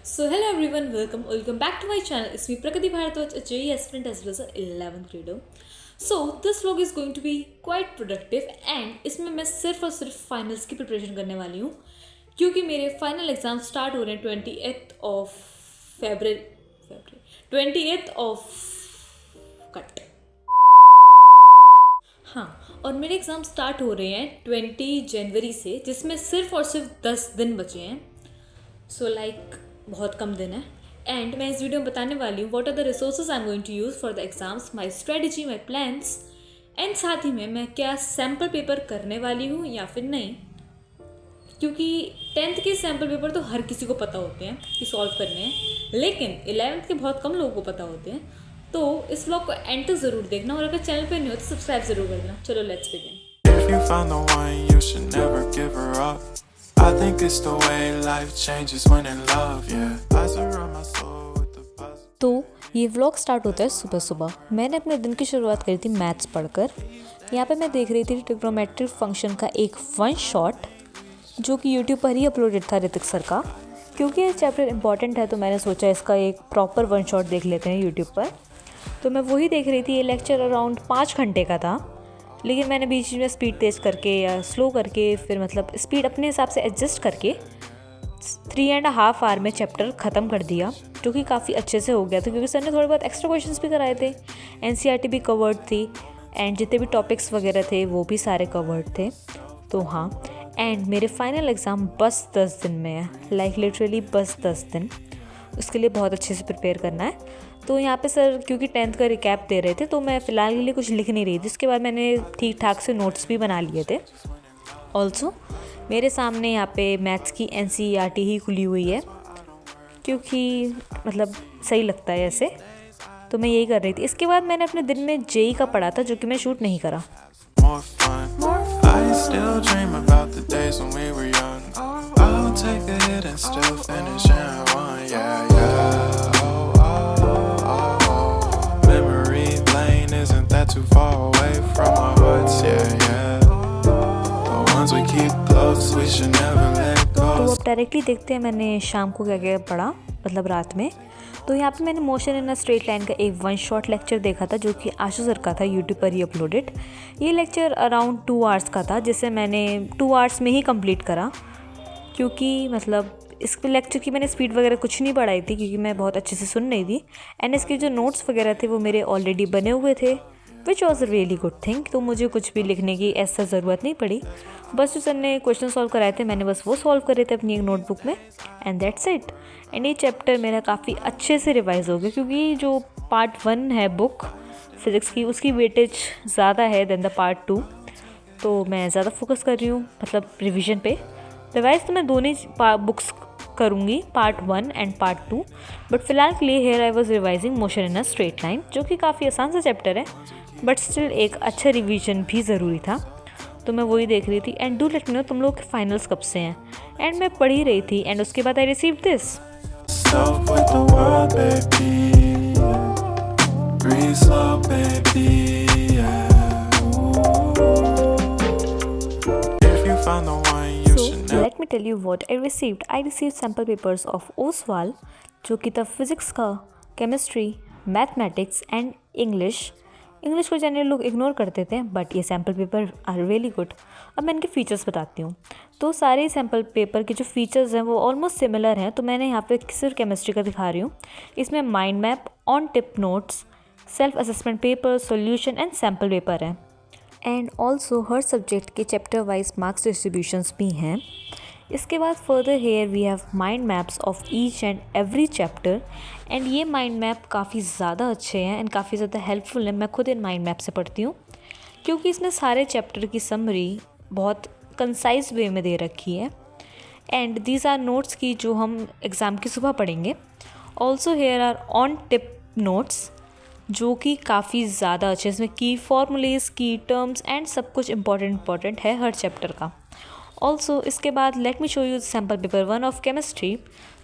So hello everyone, welcome back to my channel. It's me Prakati Bharatwaj, a JEE aspirant as well as a 11th grader. So this vlog is going to be quite productive and इसमें मैं सिर्फ और सिर्फ finals की preparation करने वाली हूँ क्योंकि मेरे फाइनल एग्जाम स्टार्ट हो रहे हैं 28th of February 28th of cut हाँ, और मेरे एग्ज़ाम स्टार्ट हो रहे हैं 20 जनवरी से, जिसमें सिर्फ और सिर्फ 10 दिन बचे हैं. सो बहुत कम दिन है. एंड मैं इस वीडियो में बताने वाली हूँ what are the resources I am going to use for the exams, my strategy, my plans, and साथ ही में मैं क्या सैम्पल पेपर करने वाली हूँ या फिर नहीं, क्योंकि 10th के सैम्पल पेपर तो हर किसी को पता होते हैं कि सॉल्व करने हैं, लेकिन 11th के बहुत कम लोगों को पता होते हैं. तो इस व्लॉग को एंड तक ज़रूर देखना और अगर चैनल पे नहीं हो तो सब्सक्राइब ज़रूर कर देना. चलो let's begin. If you find the one, you should never give her up. I think it's the way life changes when in love, yeah. I surround my soul with the positive. तो ये vlog start होता है सुबह सुबह. मैंने अपने दिन की शुरुआत करी थी मैथ्स पढ़कर. यहाँ पे मैं देख रही थी ट्रिग्नोमेट्रिक फंक्शन का एक वन शॉट जो कि यूट्यूब पर ही अपलोडेड था ऋतिक सर का. क्योंकि ये चैप्टर इंपॉर्टेंट है तो मैंने सोचा इसका एक प्रॉपर वन शॉट देख लेते हैं यूट्यूब पर. तो मैं वही देख रही थी. ये लेक्चर अराउंड 5 घंटे का था, लेकिन मैंने बीच में स्पीड तेज़ करके या स्लो करके फिर मतलब स्पीड अपने हिसाब से एडजस्ट करके 3.5 आवर में चैप्टर ख़त्म कर दिया, जो कि काफ़ी अच्छे से हो गया था क्योंकि सर ने थोड़े बहुत एक्स्ट्रा क्वेश्चंस भी कराए थे. एनसीईआरटी भी कवर्ड थी एंड जितने भी टॉपिक्स वगैरह थे वो भी सारे कवर्ड थे. तो हाँ, एंड मेरे फाइनल एग्ज़ाम बस 10 दिन में है. लिटरली बस 10 दिन. उसके लिए बहुत अच्छे से प्रिपेयर करना है. तो यहाँ पे सर क्योंकि 10th का रिकैप दे रहे थे तो मैं फ़िलहाल के लिए कुछ लिख नहीं रही थी. उसके बाद मैंने ठीक ठाक से नोट्स भी बना लिए थे. ऑल्सो मेरे सामने यहाँ पे मैथ्स की एनसीईआरटी ही खुली हुई है क्योंकि मतलब सही लगता है ऐसे. तो मैं यही कर रही थी. इसके बाद मैंने अपने दिन में जेई का पढ़ा था जो कि मैं शूट नहीं करा. More fun. I still dream about the days when we were young. I'll take a hit and still finish and one, yeah, yeah. Oh, oh, oh, oh. Memory lane isn't that too far away from our hearts, yeah, yeah. The ones we keep close, we should never let go. तो अब directly देखते हैं मैंने शाम को क्या क्या पढ़ा, मतलब रात में. तो यहाँ पे मैंने motion in a straight line का एक वन शॉट लेक्चर देखा था जो कि आशु सर का था, यूट्यूब पर ही अपलोडेड. ये लेक्चर अराउंड 2 आवर्स का था जिसे मैंने 2 आवर्स में ही कंप्लीट करा क्योंकि मतलब इस लेक्चर की मैंने स्पीड वगैरह कुछ नहीं बढ़ाई थी क्योंकि मैं बहुत अच्छे से सुन रही थी. एंड इसके जो नोट्स वगैरह थे वो मेरे ऑलरेडी बने हुए थे, which was a really good thing. तो मुझे कुछ भी लिखने की ऐसा ज़रूरत नहीं पड़ी. बस जो सर ने क्वेश्चन सॉल्व कराए थे मैंने बस वो सॉल्व करे थे अपनी एक नोटबुक में, एंड दैट्स इट. एंड ये चैप्टर मेरा काफ़ी अच्छे से रिवाइज हो गया क्योंकि जो पार्ट 1 है बुक फिज़िक्स की उसकी वेटेज ज़्यादा है दैन द पार्ट 2. तो मैं ज़्यादा फोकस कर रही हूँ मतलब रिवीजन पे. रिवाइज तो मैं दोनों बुक्स करूँगी, पार्ट 1 एंड पार्ट 2. बट फिलहाल के लिए here I was revising motion in a straight line जो कि काफ़ी आसान सा चैप्टर है बट स्टिल एक अच्छा रिवीजन भी ज़रूरी था. तो मैं वही देख रही थी. And do let me know तुम लोग के फाइनल्स कब से हैं. एंड मैं पढ़ ही रही थी एंड उसके बाद I receive this. Self with the world, baby. Breathe slow, baby. Yeah. If you find the one, you So should never. let me tell you what I received. I received sample papers of OSWAL जो कि था physics का, chemistry, mathematics and English. English को generally लोग ignore करते थे but ये sample paper are really good. अब मैं इनके फ़ीचर्स बताती हूँ. तो सारे सैम्पल पेपर के जो फ़ीचर्स हैं वो ऑलमोस्ट सिमिलर हैं. तो मैंने यहाँ पे सिर्फ केमिस्ट्री का दिखा रही हूँ. इसमें mind map, on tip notes, self assessment paper, solution and sample paper है. एंड ऑल्सो हर सब्जेक्ट के चैप्टर वाइज मार्क्स डिस्ट्रीब्यूशंस भी हैं. इसके बाद further here we have mind maps of each and every chapter. And ये mind map काफ़ी ज़्यादा अच्छे हैं एंड काफ़ी ज़्यादा हेल्पफुल है. मैं खुद इन माइंड मैप से पढ़ती हूँ क्योंकि इसमें सारे चैप्टर की समरी बहुत कंसाइज वे में दे रखी है. एंड दीज आर नोट्स की जो हम एग्ज़ाम की सुबह पढ़ेंगे. Also here are on tip notes जो कि काफ़ी ज़्यादा अच्छे. इसमें की फॉर्मूलेज, की टर्म्स एंड सब कुछ इंपॉर्टेंट है हर चैप्टर का. ऑल्सो इसके बाद let me show you sample paper 1 of chemistry.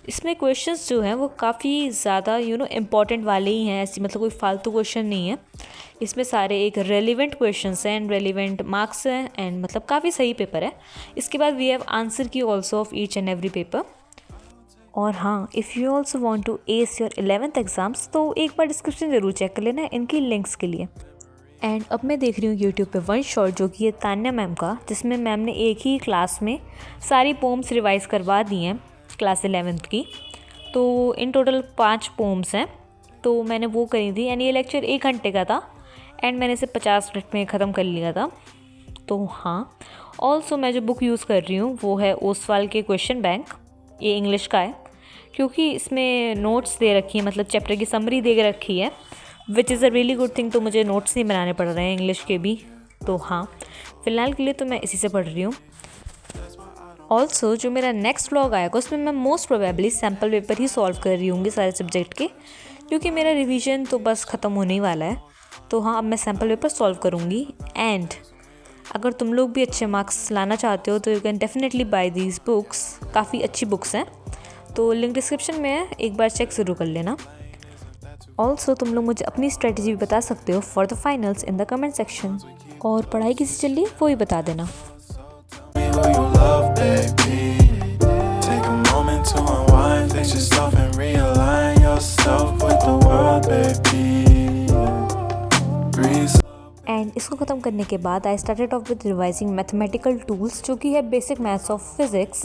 इसमें क्वेश्चंस जो हैं वो काफ़ी ज़्यादा इम्पॉर्टेंट वाले ही हैं. ऐसी मतलब कोई फालतू क्वेश्चन नहीं है. इसमें सारे एक रेलिवेंट क्वेश्चंस हैं एंड रेलिवेंट मार्क्स हैं एंड मतलब काफ़ी सही पेपर है. इसके बाद we have answer key also of each and every paper. और हाँ, if you also want to ace your 11th exams तो एक बार डिस्क्रिप्शन ज़रूर चेक कर लेना इनकी लिंक्स के लिए। एंड अब मैं देख रही हूँ यूट्यूब पे वन शॉट जो कि है तान्या मैम का, जिसमें मैम ने एक ही क्लास में सारी पोम्स रिवाइज़ करवा दी हैं क्लास 11th की। तो इन टोटल 5 पोम्स हैं, तो मैंने वो करी थी एंड ये लेक्चर 1 घंटे का था एंड मैंने इसे 50 मिनट में ख़त्म कर लिया था। तो हाँ, ऑल्सो मैं जो बुक यूज़ कर रही हूँ वो है ओसवाल के क्वेश्चन बैंक, ये इंग्लिश का है क्योंकि इसमें नोट्स दे रखी है, मतलब चैप्टर की समरी दे रखी है, which is a really good thing. तो मुझे नोट्स नहीं बनाने पड़ रहे हैं इंग्लिश के भी। तो हाँ, फ़िलहाल के लिए तो मैं इसी से पढ़ रही हूँ। ऑल्सो जो मेरा नेक्स्ट व्लॉग आएगा उसमें मैं मोस्ट प्रोबेबली सैम्पल पेपर ही सॉल्व कर रही होंगी सारे सब्जेक्ट के, क्योंकि मेरा रिवीजन तो बस ख़त्म होने ही वाला है। तो हाँ, अब मैं सैम्पल पेपर सॉल्व करूँगी। एंड अगर तुम लोग भी अच्छे मार्क्स लाना चाहते हो तो you can definitely buy these books, काफ़ी अच्छी बुक्स हैं। तो लिंक डिस्क्रिप्शन में है, एक बार चेक ज़रूर कर लेना। ऑल्सो तुम लोग मुझे अपनी स्ट्रेटजी भी बता सकते हो for the finals in the comment section, और पढ़ाई कैसी चल रही है वो ही बता देना। Who you love, baby. Take a moment to unwind, fix yourself and realign yourself with the world, baby. Breathe. And इसको ख़त्म करने के बाद I started off with revising mathematical tools, जो कि है basic maths of physics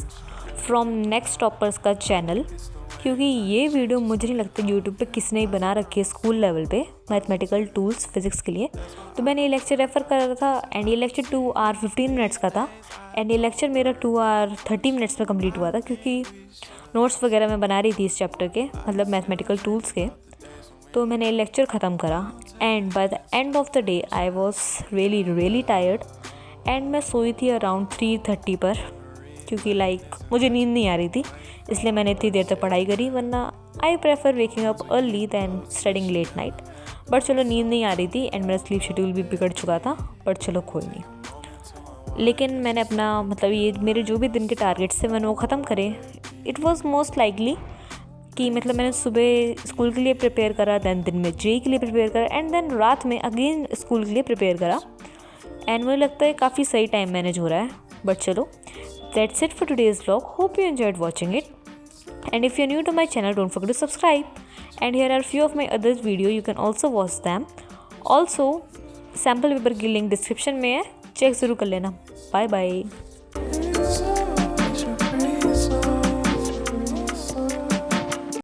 from next toppers का channel, क्योंकि ये वीडियो मुझे नहीं लगता यूट्यूब पे किसी ने ही बना रखी है स्कूल लेवल पे मैथमेटिकल टूल्स फिज़िक्स के लिए। तो मैंने ये लेक्चर रेफ़र करा था एंड ये लेक्चर 2 आवर 15 मिनट्स का था एंड ये लेक्चर मेरा 2 आवर 30 मिनट्स में कंप्लीट हुआ था, क्योंकि नोट्स वगैरह मैं बना रही थी इस चैप्टर के, मतलब मैथमेटिकल टूल्स के। तो मैंने ये लेक्चर ख़त्म करा and by the end of the day I was really tired and मैं सोई थी अराउंड 3:30 पर, क्योंकि मुझे नींद नहीं आ रही थी, इसलिए मैंने इतनी देर तक पढ़ाई करी। वरना I prefer waking up early than studying late night, but चलो नींद नहीं आ रही थी एंड मेरा स्लीप शेड्यूल भी बिगड़ चुका था, बट चलो कोई नहीं। लेकिन मैंने अपना, मतलब ये मेरे जो भी दिन के टारगेट्स थे मैंने वो ख़त्म करे। इट वॉज़ मोस्ट लाइकली कि मतलब मैंने सुबह स्कूल के लिए प्रिपेयर करा, दैन दिन में जेई के लिए प्रिपेयर करा एंड देन रात में अगेन स्कूल के लिए प्रिपेयर करा एंड मुझे लगता है काफ़ी सही टाइम मैनेज हो रहा है। बट चलो, that's it for today's vlog, hope you enjoyed watching it and if you're new to my channel, don't forget to subscribe, and here are few of my other video, you can also watch them. Also sample paper की link description में है, check ज़रूर कर लेना। Bye bye.